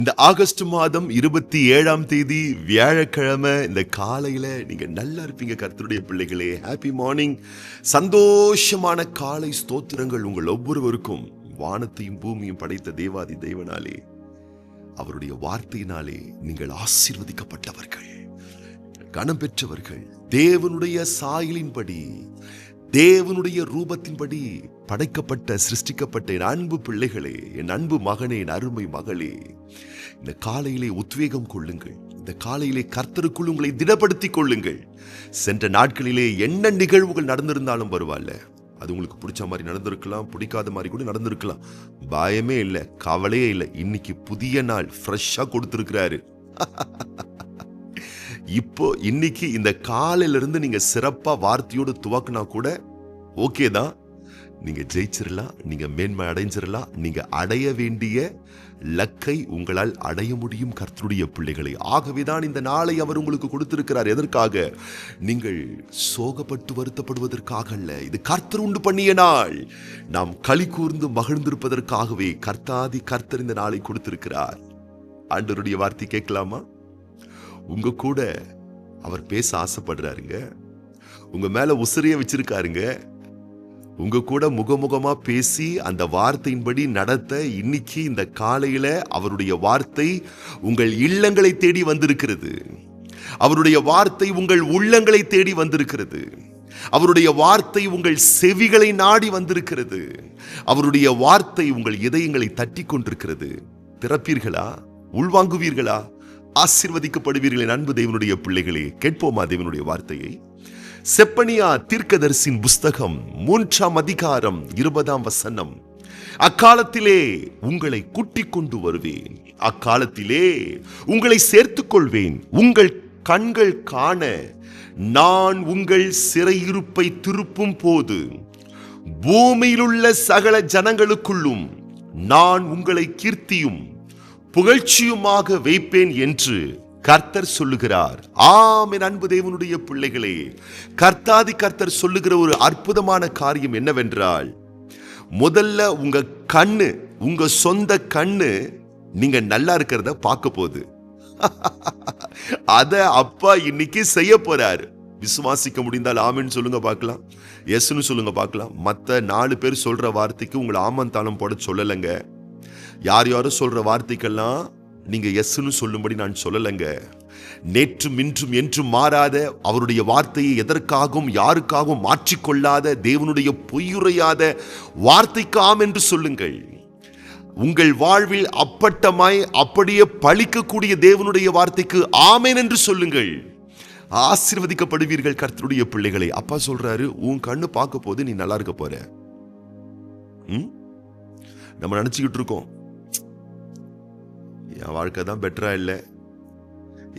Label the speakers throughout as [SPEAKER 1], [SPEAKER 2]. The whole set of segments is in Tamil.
[SPEAKER 1] இந்த ஆகஸ்ட் மாதம் 27ஆம் தேதி வியாழக்கிழமை இந்த காலையில நீங்க நல்லா இருப்பீங்க கர்த்தருடைய பிள்ளைகளே. Happy morning. சந்தோஷமான காலை ஸ்தோத்திரங்கள் உங்கள் ஒவ்வொருவருக்கும். வானத்தையும் பூமியும் படைத்த தேவாதி தேவனாலே, அவருடைய வார்த்தையினாலே நீங்கள் ஆசீர்வதிக்கப்பட்டவர்கள், கனம் பெற்றவர்கள், தேவனுடைய சாயலின்படி, தேவனுடைய ரூபத்தின்படி படைக்கப்பட்ட சிருஷ்டிக்கப்பட்ட என் அன்பு பிள்ளைகளே, என் அன்பு மகனே, என் அருமை மகளே, இந்த காலையிலே உத்வேகம் கொள்ளுங்கள். இந்த காலையிலே கர்த்தருக்குள் உங்களை திடப்படுத்திக் கொள்ளுங்கள். சென்ற நாட்களிலே என்ன நிகழ்வுகள் நடந்திருந்தாலும் பரவாயில்ல, அது உங்களுக்கு பிடிச்ச மாதிரி நடந்திருக்கலாம், பிடிக்காத மாதிரி கூட நடந்திருக்கலாம். பயமே இல்லை, கவலையே இல்லை. இன்னைக்கு புதிய நாள் ஃப்ரெஷ்ஷா கொடுத்திருக்கிறாரு. இப்போ இன்னைக்கு இந்த காலையில இருந்து நீங்க சிறப்பா வார்த்தையோடு துவக்கினா கூட ஓகே தான். நீங்க ஜெயிச்சிடலாம், நீங்க மேன்மை அடைஞ்சிடலாம். நீங்க அடைய வேண்டிய லக்கை உங்களால் அடைய முடியும் கர்த்தருடைய பிள்ளைகளை. ஆகவேதான் இந்த நாளை அவர் உங்களுக்கு கொடுத்திருக்கிறார். எதற்காக? நீங்கள் சோகப்பட்டு வருத்தப்படுவதற்காக அல்ல. இது கர்த்தர் உண்டு பண்ணிய நாள். நாம் களி கூர்ந்து மகிழ்ந்திருப்பதற்காகவே கர்த்தாதி கர்த்தர் இந்த நாளை கொடுத்திருக்கிறார். ஆண்டவருடைய வார்த்தை கேட்கலாமா? உங்க கூட அவர் பேச ஆசைப்படுறாருங்க. உங்க மேல உசிரிய வச்சிருக்காருங்க. உங்க கூட முகமுகமா பேசி அந்த வார்த்தையின்படி நடத்த இன்னைக்கு இந்த காலையில அவருடைய வார்த்தை உங்கள் இல்லங்களை தேடி வந்திருக்கிறது. அவருடைய வார்த்தை உங்கள் உள்ளங்களை தேடி வந்திருக்கிறது. அவருடைய வார்த்தை உங்கள் செவிகளை நாடி வந்திருக்கிறது. அவருடைய வார்த்தை உங்கள் இதயங்களை தட்டி கொண்டிருக்கிறது. திறப்பீர்களா? உள்வாங்குவீர்களா? ஆசீர்வதிக்கப்படுவீர்கள். அன்பு தேவனுடைய பிள்ளைகளே, கேட்போமா தேவனுடைய வார்த்தையை? செப்பனியா தீர்க்கதரிசியின் புஸ்தகம் 3ஆம் அதிகாரம் 20ஆம் வசனம். அக்காலத்திலே உங்களை கூட்டிக் கொண்டு வருவேன், அக்காலத்திலே உங்களை சேர்த்துக் கொள்வேன். உங்கள் கண்கள் காண நான் உங்கள் சிறையிருப்பை திருப்பும் போது பூமியிலுள்ள சகல ஜனங்களுக்குள்ளும் நான் உங்களை கீர்த்தியும் புகழ்ச்சியுமாக வைப்பேன் என்று கர்த்தர் சொல்லுகிறார். ஆம், என் அன்பு தேவனுடைய பிள்ளைகளே, கர்த்தாதி கர்த்தர் சொல்லுகிற ஒரு அற்புதமான காரியம் என்னவென்றால், முதல்ல உங்க கண்ணு, உங்க சொந்த கண்ணு நீங்க நல்லா இருக்கிறத பார்க்க போகுது. அத அப்பா இன்னைக்கு செய்ய போறாரு. விசுவாசிக்க முடிந்தால் ஆமென்னு சொல்லுங்க பார்க்கலாம், எஸ்ன்னு சொல்லுங்க பார்க்கலாம். மத்த 4 பேர் சொல்ற வார்த்தைக்கு உங்களை ஆமந்தாளம் போட சொல்லலைங்க. யார் யாரும் சொல்ற வார்த்தைக்கெல்லாம் நீங்க எஸ்ன்னு சொல்லும்படி நான் சொல்லலைங்க. நேற்றும் இன்றும் என்றும் மாறாத அவருடைய வார்த்தையை எதற்காகவும் யாருக்காகவும் மாற்றிக்கொள்ளாத தேவனுடைய பொய்யுரையாத வார்த்தைக்கு ஆம் என்று சொல்லுங்கள். உங்கள் வாழ்வில் அப்பட்டமாய் அப்படியே பழிக்கக்கூடிய தேவனுடைய வார்த்தைக்கு ஆமேன் என்று சொல்லுங்கள். ஆசீர்வதிக்கப்படுவீர்கள் கர்த்தருடைய பிள்ளைகளை. அப்பா சொல்றாரு, உன் கண்ணு பார்க்க போது நீ நல்லா இருக்க போற. நம்ம நினைச்சுக்கிட்டு இருக்கோம், என் வாழ்க்கை தான் பெட்டரா இல்லை,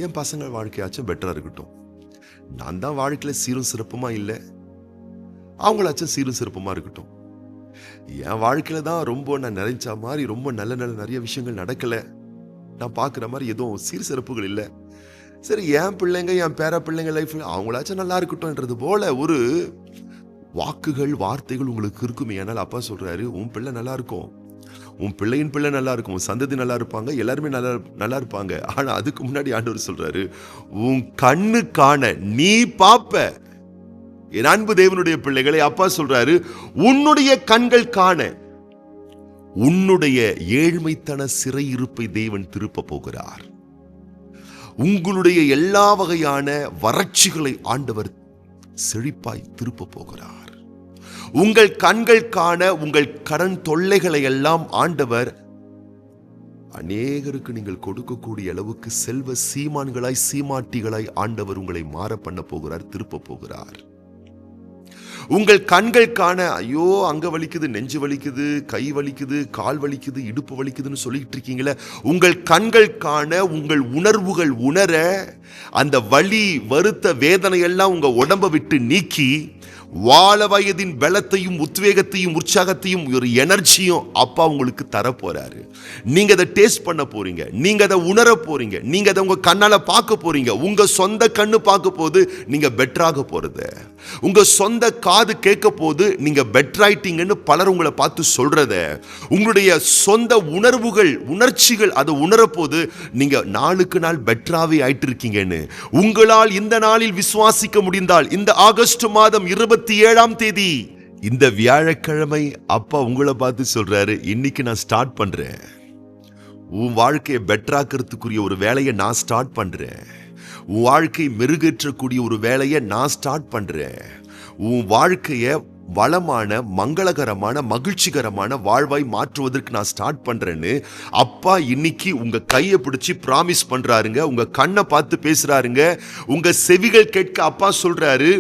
[SPEAKER 1] என் பசங்க வாழ்க்கையாச்சும் பெட்டரா இருக்கட்டும், நான் தான் வாழ்க்கையில சீரும் சிறப்புமா இல்லை, அவங்களாச்சும் சீரும் சிறப்புமா இருக்கட்டும், என் வாழ்க்கையில தான் ரொம்ப நான் நிறைஞ்ச மாதிரி ரொம்ப நல்ல நல்ல நிறைய விஷயங்கள் நடக்கல, நான் பார்க்குற மாதிரி எதுவும் சீர் சிறப்புகள் இல்லை, சரி என் பிள்ளைங்க என் பேர பிள்ளைங்க லைஃப்ல அவங்களாச்சும் நல்லா இருக்கட்டும்ன்றது போல ஒரு வாக்குகள் வார்த்தைகள் உங்களுக்கு இருக்குமே. ஆனால் அப்பா சொல்றாரு, உன் பிள்ளை நல்லா இருக்கும், உன் பிள்ளையின் பிள்ளை நல்லா இருக்கும், உன் சந்ததி நல்லா இருப்பாங்க, எல்லாருமே நல்லா இருப்பாங்க. ஆனா அதுக்கு முன்னாடி ஆண்டவர் சொல்றாரு, உன் கண்ணு காண நீ பாப்ப. என் அன்பு தேவனுடைய பிள்ளைகளை, அப்பா சொல்றாரு, உன்னுடைய கண்கள் காண உன்னுடைய ஏழ்மைத்தன சிறையிருப்பை தேவன் திருப்ப போகிறார். உங்களுடைய எல்லா வகையான வறட்சிகளை ஆண்டவர் செழிப்பாய் திருப்ப போகிறார். உங்கள் கண்கள் காண உங்கள் கடன் தொல்லைகளை எல்லாம் ஆண்டவர் அநேகருக்கு நீங்கள் கொடுக்கக்கூடிய அளவுக்கு செல்வ சீமான்களாய் சீமாட்டிகளாய் ஆண்டவர் உங்களை மாற பண்ண போகிறார், திருப்ப போகிறார். உங்கள் கண்கள் காண, ஐயோ அங்க வலிக்குது, நெஞ்சு வலிக்குது, கை வலிக்குது, கால் வலிக்குது, இடுப்பு வலிக்குதுன்னு சொல்லிட்டு இருக்கீங்களே, உங்கள் கண்கள் காண உங்கள் உணர்வுகள் உணர அந்த வலி வருத்த வேதனை எல்லாம் உங்க உடம்ப விட்டு நீக்கி வாழ வயதின் பலத்தையும் உத்வேகத்தையும் உற்சாகத்தையும் ஒரு எனர்ஜியும் அப்பா உங்களுக்கு தர போறாரு. நீங்க அதை டேஸ்ட் பண்ண போறீங்க, நீங்க அதை உணர போறீங்க, நீங்க அதை உங்க கண்ணால பார்க்க போறீங்க. உங்க சொந்த கண்ணு பார்க்க போது நீங்க பெட்டராக போறது, உங்க சொந்த காது கேட்க போது நீங்க பெட்டராயிட்டீங்கன்னு பலர் உங்களை பார்த்து சொல்றத, உங்களுடைய சொந்த உணர்வுகள் உணர்ச்சிகள் அதை உணரப்போது நீங்க நாளுக்கு நாள் பெட்டராவே ஆயிட்டு இருக்கீங்கன்னு உங்களால் இந்த நாளில் விசுவாசிக்க முடிந்தால், இந்த ஆகஸ்ட் மாதம் 27ஆம் தேதி இந்த வியாழக்கிழமை அப்பா உங்களை பார்த்து சொல்றாரு, இன்னைக்கு நான் ஸ்டார்ட் பண்றேன். உன் வாழ்க்கையை பெட்டராக்கிறதுக்குரிய ஒரு வேலையை நான் ஸ்டார்ட் பண்றேன். உன் வாழ்க்கை மெருகேற்றக்கூடிய ஒரு வேலையை நான் ஸ்டார்ட் பண்றேன். உன் வாழ்க்கையை வளமான மங்களகரமான மகிழ்ச்சிகரமான வாழ்வாய் மாற்றுவதற்கு நான் ஸ்டார்ட் பண்றேன்னு அப்பா இன்னைக்கு உங்க கையை பிடிச்சி பிராமிஸ் பண்றாருங்க. உங்க கண்ணை பார்த்து பேசுறாருங்க. உங்க செவிகள் கேட்க அப்பா சொல்றாரு,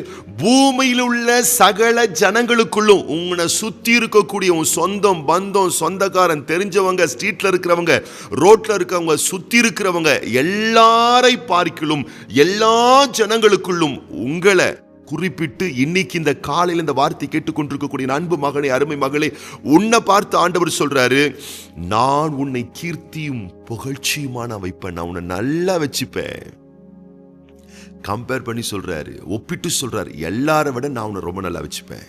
[SPEAKER 1] பூமியில் உள்ள சகல ஜனங்களுக்குள்ளும் உன்னை சுத்தி இருக்கக்கூடிய உன் சொந்தம் பந்தம் சொந்தக்காரன் தெரிஞ்சவங்க ஸ்ட்ரீட்ல இருக்கிறவங்க ரோட்ல இருக்கிறவங்க சுத்தி இருக்கிறவங்க எல்லாரை பார்க்கிலும் எல்லா ஜனங்களுக்குள்ளும் உங்களை குறிப்பிட்டு இன்னைக்கு இந்த காலையில் இந்த வார்த்தை கேட்டுக்கொண்டிருக்கக்கூடிய அன்பு மகனே அருமை மகளே, உன்னை பார்த்து ஆண்டவர் சொல்றாரு, நான் உன்னை கீர்த்தியும் புகழ்ச்சியுமான வைப்பேன். நான் உன்னை நல்லா வச்சுப்பேன். கம்பேர் பண்ணி சொல்றாரு, ஒப்பிட்டு சொல்றாரு, எல்லாரை விட நான் உன்னை ரொம்ப நல்லா வச்சுப்பேன்.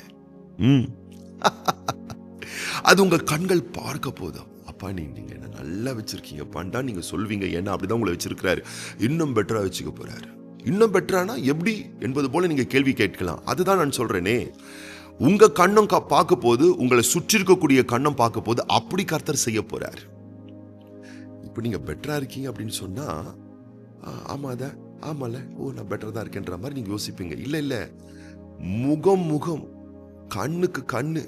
[SPEAKER 1] அது உங்க கண்கள் பார்க்க போதும். அப்பா நீங்க என்ன நல்லா வச்சிருக்கீங்க பண்டா நீங்க சொல்வீங்க. ஏன்னா அப்படிதான் உங்களை வச்சிருக்கிறாரு. இன்னும் பெட்டரா வச்சுக்க போறாரு. இன்னும் பெட்டரானா எப்படி என்பது போல நீங்க கேள்வி கேட்கலாம். அதுதான் நான் சொல்றேனே, உங்க கண்ணம் பார்க்க போது உங்களை சுற்றி இருக்கக்கூடிய கண்ணம் பார்க்க போது அப்படி கர்த்தர் செய்ய போறார். இப்ப நீங்க பெட்டரா இருக்கீங்க அப்படின்னு சொன்னா ஆமாத ஆமால நான் பெட்டரா தான் இருக்கேன்ற மாதிரி நீங்க யோசிப்பீங்க. இல்ல முகம் முகம் கண்ணுக்கு கண்ணு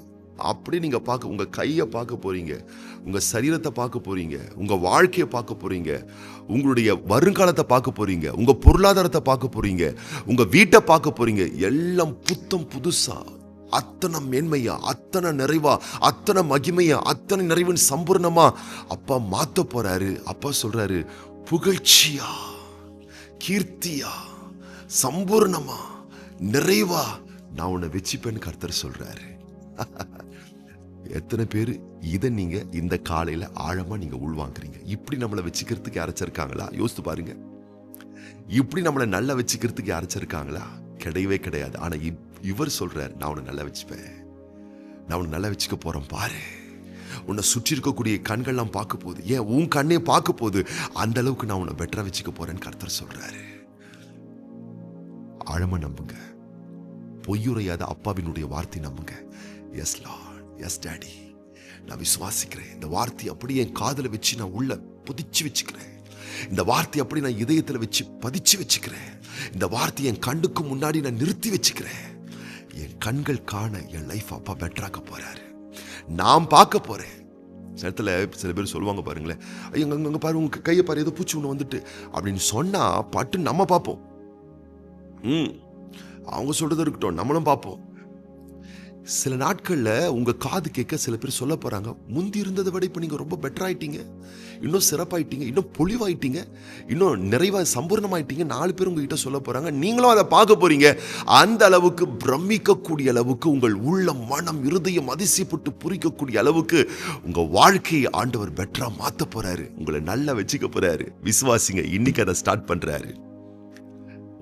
[SPEAKER 1] அப்படி நீங்க பார்க்க, உங்க கையை பார்க்க போறீங்க, உங்க சரீரத்தை பார்க்க போறீங்க, உங்க வாழ்க்கையை பார்க்க போறீங்க, உங்களுடைய வருங்காலத்தை பார்க்க போறீங்க, உங்க பொருளாதாரத்தை பார்க்க போறீங்க, உங்க வீட்டை பார்க்க போறீங்க. எல்லாம் புத்தம் புதுசா, அத்தனை மேன்மையா, அத்தனை நிறைவா, அத்தனை மகிமையா, அத்தனை நிறைவின் சம்பூர்ணமா அப்பா மாத்த போறாரு. அப்பா சொல்றாரு, புகழ்ச்சியா கீர்த்தியா சம்பூர்ணமா நிறைவா நான் உன்னை வச்சுப்பேன்னு கர்த்தர் சொல்றாரு. எத்தனை பேர் இதை நீங்க இந்த காலையில ஆழமா நீங்க உள்வாங்குறீங்க? இப்படி நம்மளை வச்சுக்கிறதுக்கு யாராச்சிருக்காங்களா? யோசித்து பாருங்க. இப்படி நம்மளை நல்லா வச்சுக்கிறதுக்கு யாராச்சிருக்காங்களா? கிடையவே கிடையாது. ஆனா இவர் சொல்றார், நான் உன்னை நல்லா வச்சுப்பேன், நான் உன்னை நல்லா வச்சுக்க போறேன் பாரு. உன்னை சுற்றி இருக்கக்கூடிய கண்கள்லாம் பார்க்க போகுது, ஏன் உன் கண்ணே பார்க்க போகுது, அந்த அளவுக்கு நான் உன்னை பெட்டரா வச்சுக்க போறேன்னு கர்த்தர் சொல்றாரு. ஆழமா நம்புங்க. பொய்யுரையாத அப்பாவினுடைய வார்த்தை நம்புங்க. எஸ் லார்ட், எஸ் டாடி, நான் விசுவாசிக்கிறேன். இந்த வார்த்தை அப்படியே என் காதல வச்சு நான் உள்ள புதிச்சு வச்சுக்கிறேன். இந்த வார்த்தை அப்படி நான் இதயத்துல வச்சு பதிச்சு வச்சுக்கிறேன். இந்த வார்த்தையை என் கண்ணுக்கு முன்னாடி நான் நிறுத்தி வச்சுக்கிறேன். என் கண்கள் காண என் லைஃப் அப்பா பெட்டராக்க போறாரு. நான் பார்க்க போறேன். சில பேர் சொல்லுவாங்க பாருங்களேன், அங்க பாரு உங்க கையை பாரு ஏதோ பூச்சி ஒண்ணு வந்துட்டு அப்படின்னு சொன்னா பட்டு நம்ம பார்ப்போம். அவங்க சொல்றது இருக்கட்டும், நம்மளும் பார்ப்போம். சில நாட்கள்ல உங்க காது கேட்க சில பேர் சொல்ல போறாங்க, முந்தி இருந்ததை விட இப்ப நீங்க ரொம்ப பெட்டர் ஆயிட்டீங்க, இன்னும் சிறப்பாயிட்டீங்க, இன்னும் பொலிவாயிட்டீங்க, இன்னும் நிறைவா சம்பூர்ணமாயிட்டீங்க. 4 பேர் உங்ககிட்ட சொல்ல போறாங்க. நீங்களும் அதை பார்க்க போறீங்க. அந்த அளவுக்கு பிரமிக்கக்கூடிய அளவுக்கு உங்கள் உள்ள மனம் இருதயம் அதிசயப்பட்டு புரிக்கக்கூடிய அளவுக்கு உங்க வாழ்க்கையை ஆண்டவர் பெட்டரா மாத்த போறாரு. உங்களை நல்லா வச்சுக்க போறாரு. விசுவாசிங்க, இன்னைக்கு அதை ஸ்டார்ட் பண்றாரு.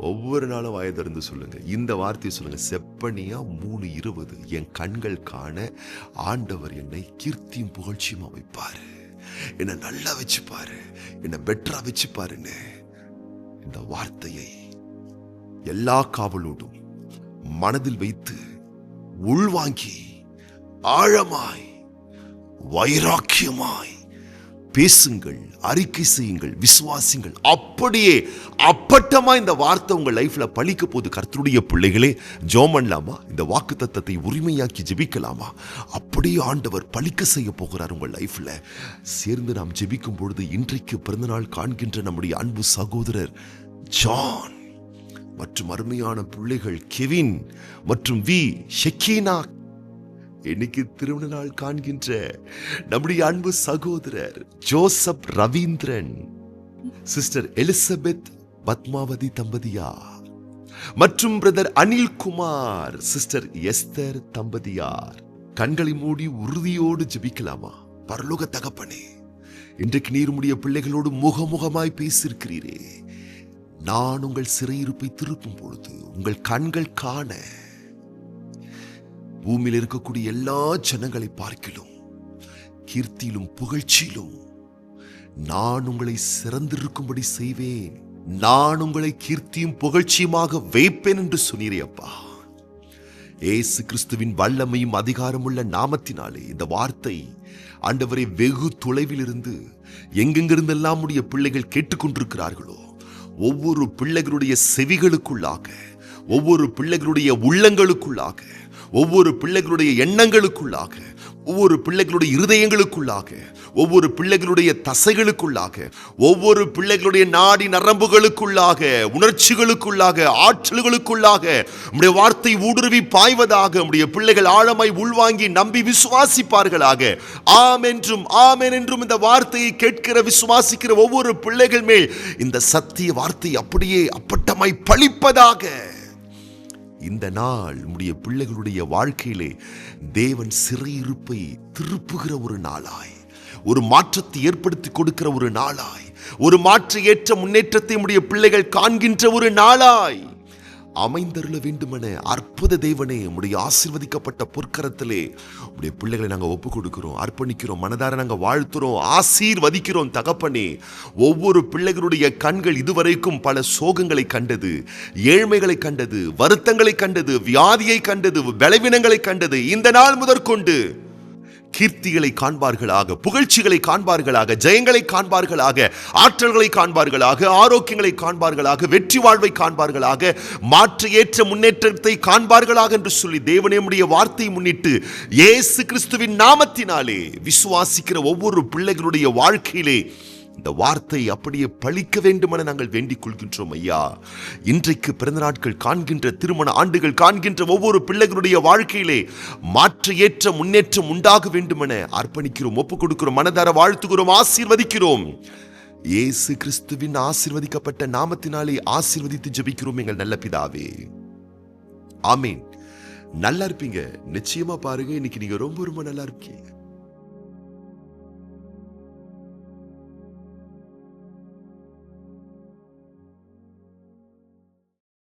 [SPEAKER 1] ஒவ்வொரு நாளும் வாயை திறந்து சொல்லுங்க, இந்த வார்த்தையை சொல்லுங்க. செப்பனியா 3:20, என் கண்கள் காண ஆண்டவர் என்னை கீர்த்தியும் புகழ்ச்சியுமா வைப்பாரு, என்னை நல்லா வச்சுப்பாரு, என்னை பெட்டரா வச்சுப்பாருன்னு இந்த வார்த்தையை எல்லா காவலோடும் மனதில் வைத்து உள்வாங்கி ஆழமாய் வைராக்கியமாய் பேசுங்கள், அறிக்கை செய்யுங்கள், விசுவாசிங்கள். அப்படியே அப்பட்டமா இந்த வார்த்தை உங்க லைஃப்ல பலிக்க போது. கர்த்தருடைய பிள்ளைகளே, ஜெபம் பண்ணலாமா? இந்த வாக்குத்தத்தத்தை உரிமையாக்கி ஜெபிக்கலாமா? அப்படியே ஆண்டவர் பலிக்க செய்ய போகிறார் உங்க லைஃப்ல. சேர்ந்து நாம் ஜெபிக்கும் பொழுது இன்றைக்கு பிறந்தநாள் காண்கின்ற நம்முடைய அன்பு சகோதரர் ஜான் மற்றும் அருமையான பிள்ளைகள் கெவின் மற்றும் ஷெக்கீனா, இன்னைக்கு திருமண நாள் காண்கின்ற நம்முடைய அன்பு சகோதரர் Joseph Ravindran, sister Elizabeth Padmavathi தம்பதியார் மற்றும் பிரதர் அனில்குமார், சிஸ்டர் எஸ்தர் தம்பதியார். கண்களை மூடி உறுதியோடு ஜெபிக்கலாமா? பரலோக தகப்பனே, இன்றைக்கு நீர் உம்முடைய பிள்ளைகளோடு முகமுகமாய் பேசியிருக்கிறீரே. நான் உங்கள் சிறையிருப்பை திருப்பும் பொழுது உங்கள் கண்கள் காண பூமியில் இருக்கக்கூடிய எல்லா ஜனங்களை பார்க்கிலும் கீர்த்தியிலும் புகழ்ச்சியிலும் நான் உங்களை சிறந்திருக்கும்படி செய்வேன். நான் உங்களை கீர்த்தியும் புகழ்ச்சியுமாக வைப்பேன் என்று சொன்னீரே அப்பா. இயேசு கிறிஸ்துவின் வல்லமையும் அதிகாரமுள்ள நாமத்தினாலே இந்த வார்த்தை ஆண்டவரை வெகு தொலைவில் இருந்து எங்கெங்கிருந்தெல்லாம் உடைய பிள்ளைகள் கேட்டுக்கொண்டிருக்கிறார்களோ ஒவ்வொரு பிள்ளைகளுடைய செவிகளுக்குள்ளாக, ஒவ்வொரு பிள்ளைகளுடைய உள்ளங்களுக்குள்ளாக, ஒவ்வொரு பிள்ளைகளுடைய எண்ணங்களுக்குள்ளாக, ஒவ்வொரு பிள்ளைகளுடைய இருதயங்களுக்குள்ளாக, ஒவ்வொரு பிள்ளைகளுடைய தசைகளுக்குள்ளாக, ஒவ்வொரு பிள்ளைகளுடைய நாடி நரம்புகளுக்குள்ளாக, உணர்ச்சிகளுக்குள்ளாக, ஆற்றல்களுக்குள்ளாக உம்முடைய வார்த்தை ஊடுருவி பாய்வதாக. உம்முடைய பிள்ளைகள் ஆழமாய் உள்வாங்கி நம்பி விசுவாசிப்பார்களாக. ஆமென்றும் ஆமென் என்றும் இந்த வார்த்தையை கேட்கிற விசுவாசிக்கிற ஒவ்வொரு பிள்ளைகள் மேல் இந்த சத்திய வார்த்தை அப்படியே அப்பட்டமாய் பழிப்பதாக. இந்த நாள் உம்முடைய பிள்ளைகளுடைய வாழ்க்கையிலே தேவன் சிறையிருப்பை திருப்புகிற ஒரு நாளாய், ஒரு மாற்றத்தை ஏற்படுத்தி கொடுக்கிற ஒரு நாளாய், ஒரு மாற்று ஏற்ற முன்னேற்றத்தை உம்முடைய பிள்ளைகள் காண்கின்ற ஒரு நாளாய் அமைந்தருள வேண்டுமென அற்புத தேவனே, உம்முடைய ஆசீர்வதிக்கப்பட்ட பொற்கரத்திலே உம்முடைய பிள்ளைகளை நாங்கள் ஒப்பு கொடுக்கிறோம், அர்ப்பணிக்கிறோம், மனதார நாங்கள் வாழ்த்துறோம், ஆசீர்வதிக்கிறோம் தகப்பனே. ஒவ்வொரு பிள்ளைகளுடைய கண்கள் இதுவரைக்கும் பல சோகங்களை கண்டது, ஏழ்மைகளை கண்டது, வருத்தங்களை கண்டது, வியாதியை கண்டது, பலவீனங்களை கண்டது. இந்த நாள் முதற்கொண்டு கீர்த்திகளை காண்பார்களாக, புகழ்ச்சிகளை காண்பார்களாக, ஜெயங்களை காண்பார்களாக, ஆற்றல்களை காண்பார்களாக, ஆரோக்கியங்களை காண்பார்களாக, வெற்றி வாழ்வை காண்பார்களாக, மாற்று ஏற்ற முன்னேற்றத்தை காண்பார்களாக என்று சொல்லி தேவனே உம்முடைய வார்த்தையை முன்னிட்டு இயேசு கிறிஸ்துவின் நாமத்தினாலே விசுவாசிக்கிற ஒவ்வொரு பிள்ளைகளுடைய வாழ்க்கையிலே இந்த வார்த்தை அப்படியே பழிக்க வேண்டும் என நாங்கள் வேண்டிக் கொள்கின்றோம் ஐயா. இன்றைக்கு பிறந்த நாட்கள் காண்கின்ற, திருமண ஆண்டுகள் காண்கின்ற ஒவ்வொரு பிள்ளைகளுடைய வாழ்க்கையிலே மாற்று ஏற்ற முன்னேற்றம் உண்டாக வேண்டும் என அர்ப்பணிக்கிறோம், ஒப்புக் கொடுக்கிறோம், மனதார வாழ்த்துகிறோம், ஆசீர்வதிக்கிறோம். இயேசு கிறிஸ்துவின் ஆசீர்வதிக்கப்பட்ட நாமத்தினாலே ஆசீர்வதித்து ஜெபிக்கிறோம் எங்கள் நல்ல பிதாவே. ஆமீன். நல்லா இருப்பீங்க, நிச்சயமா பாருங்க. இன்னைக்கு நீங்க ரொம்ப ரொம்ப நல்லா இருக்கீங்க.